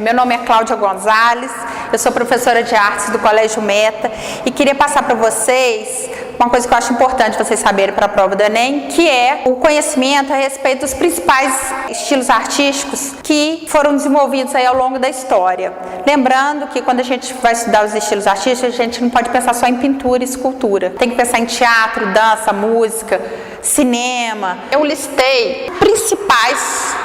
Meu nome é Cláudia Gonzalez, eu sou professora de artes do Colégio Meta e queria passar para vocês uma coisa que eu acho importante vocês saberem para a prova do Enem, que é o conhecimento a respeito dos principais estilos artísticos que foram desenvolvidos aí ao longo da história. Lembrando que quando a gente vai estudar os estilos artísticos, a gente não pode pensar só em pintura e escultura. Tem que pensar em teatro, dança, música, cinema. Eu listei principais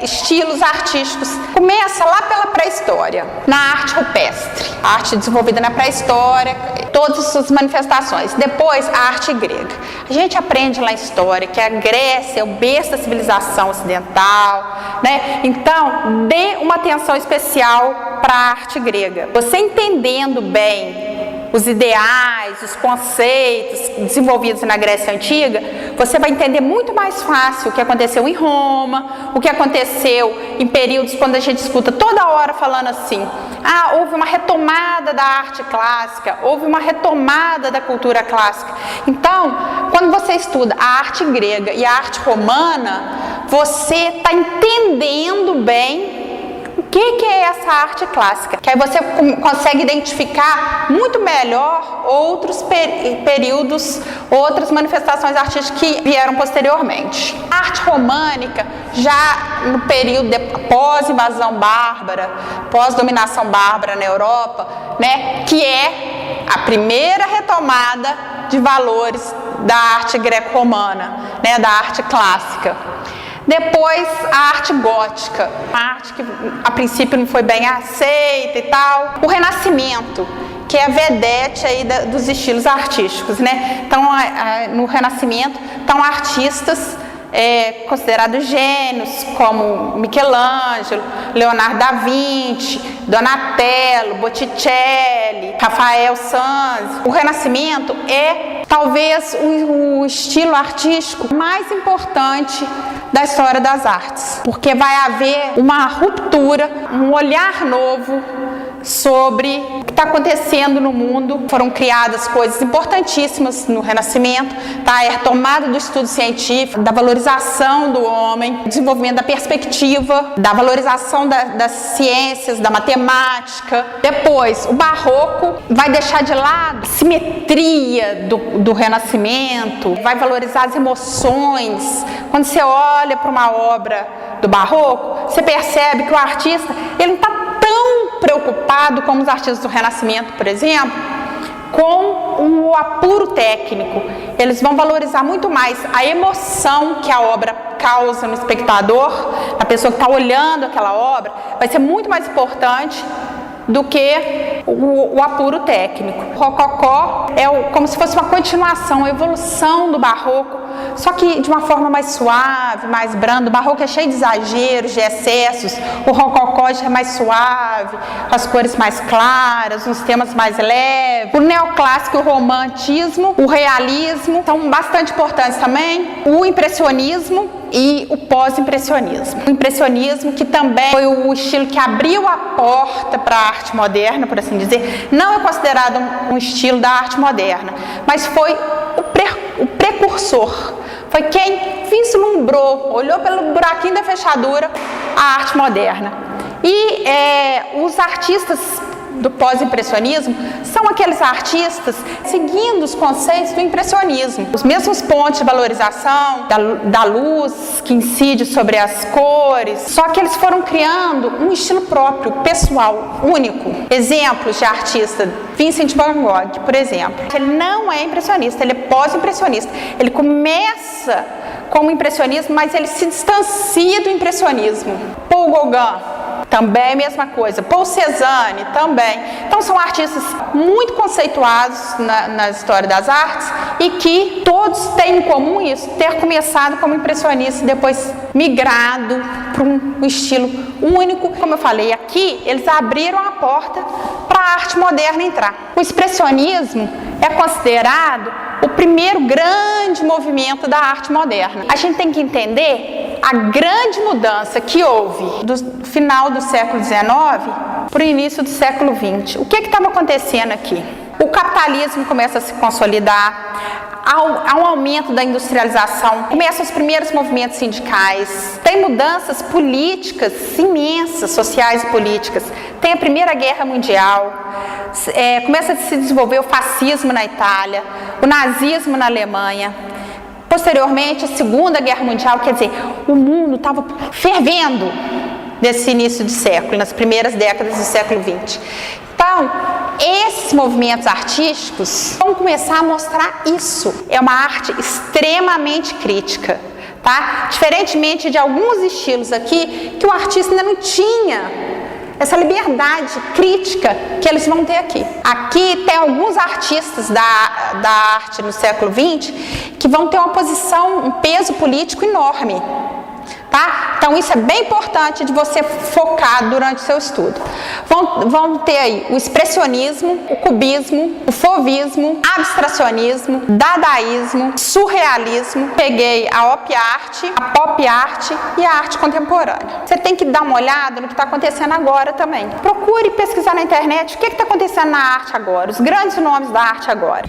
estilos artísticos. Começa lá pela pré-história, na arte rupestre, a arte desenvolvida na pré-história, todas as suas manifestações. Depois, a arte grega. A gente aprende lá em história que a Grécia é o berço da civilização ocidental, né? Então, dê uma atenção especial para a arte grega. Você entendendo bem os ideais, os conceitos desenvolvidos na Grécia Antiga, você vai entender muito mais fácil o que aconteceu em Roma, o que aconteceu em períodos quando a gente escuta toda hora falando assim: houve uma retomada da arte clássica, houve uma retomada da cultura clássica. Então, quando você estuda a arte grega e a arte romana, você está entendendo bem o que é essa arte clássica, que aí você consegue identificar muito melhor outros períodos, outras manifestações artísticas que vieram posteriormente. A arte românica, já no período pós-invasão bárbara, pós-dominação bárbara na Europa, né, que é a primeira retomada de valores da arte greco-romana, né, da arte clássica. Depois, a arte gótica, a arte que a princípio não foi bem aceita e tal. O Renascimento, que é a vedete aí dos estilos artísticos, né? Então, no Renascimento, estão artistas considerados gênios, como Michelangelo, Leonardo da Vinci, Donatello, Botticelli, Rafael Sanzio. O Renascimento é talvez o estilo artístico mais importante da história das artes, porque vai haver uma ruptura, um olhar novo sobre o que está acontecendo no mundo. Foram criadas coisas importantíssimas no Renascimento, tá? A retomada do estudo científico, da valorização do homem, desenvolvimento da perspectiva, da valorização das ciências, da matemática. Depois, o Barroco vai deixar de lado a simetria do Renascimento, vai valorizar as emoções. Quando você olha para uma obra do Barroco, você percebe que o artista ele não está tão preocupado como os artistas do Renascimento, por exemplo, com o apuro técnico. Eles vão valorizar muito mais a emoção que a obra causa no espectador, na pessoa que está olhando aquela obra, vai ser muito mais importante do que o apuro técnico. O Rococó é como se fosse uma continuação, uma evolução do Barroco, só que de uma forma mais suave, mais branda. O Barroco é cheio de exageros, de excessos. O Rococó já é mais suave, com as cores mais claras, uns temas mais leves. O neoclássico e o romantismo, o realismo são bastante importantes também. O impressionismo e o pós-impressionismo. O impressionismo, que também foi o estilo que abriu a porta para a arte moderna, por assim dizer, não é considerado um estilo da arte moderna, mas foi o precursor, foi quem vislumbrou, olhou pelo buraquinho da fechadura a arte moderna. E os artistas do pós-impressionismo são aqueles artistas seguindo os conceitos do impressionismo, os mesmos pontos de valorização da luz que incide sobre as cores, só que eles foram criando um estilo próprio, pessoal, único. Exemplos de artista: Vincent van Gogh, por exemplo. Ele não é impressionista, ele é pós-impressionista. Ele começa como impressionismo, mas ele se distancia do impressionismo. Paul Gauguin, também a mesma coisa. Paul Cézanne também. Então são artistas muito conceituados na história das artes e que todos têm em comum isso, ter começado como impressionista e depois migrado para um estilo único. Como eu falei aqui, eles abriram a porta para a arte moderna entrar. O expressionismo é considerado o primeiro grande movimento da arte moderna. A gente tem que entender a grande mudança que houve do final do século XIX para o início do século XX. O que estava acontecendo aqui? O capitalismo começa a se consolidar, há um aumento da industrialização, começam os primeiros movimentos sindicais, tem mudanças políticas imensas, sociais e políticas, tem a Primeira Guerra Mundial, começa a se desenvolver o fascismo na Itália, o nazismo na Alemanha, posteriormente a Segunda Guerra Mundial, quer dizer, o mundo estava fervendo nesse início de século, nas primeiras décadas do século XX. Então, esses movimentos artísticos vão começar a mostrar isso. É uma arte extremamente crítica, tá? Diferentemente de alguns estilos aqui, que o artista ainda não tinha essa liberdade crítica que eles vão ter aqui. Aqui tem alguns artistas da arte no século XX que vão ter uma posição, um peso político enorme. Tá? Então isso é bem importante de você focar durante o seu estudo. Vão ter aí o expressionismo, o cubismo, o fauvismo, abstracionismo, dadaísmo, surrealismo. Peguei a op art, a pop art e a arte contemporânea. Você tem que dar uma olhada no que está acontecendo agora também. Procure pesquisar na internet o que está acontecendo na arte agora, os grandes nomes da arte agora.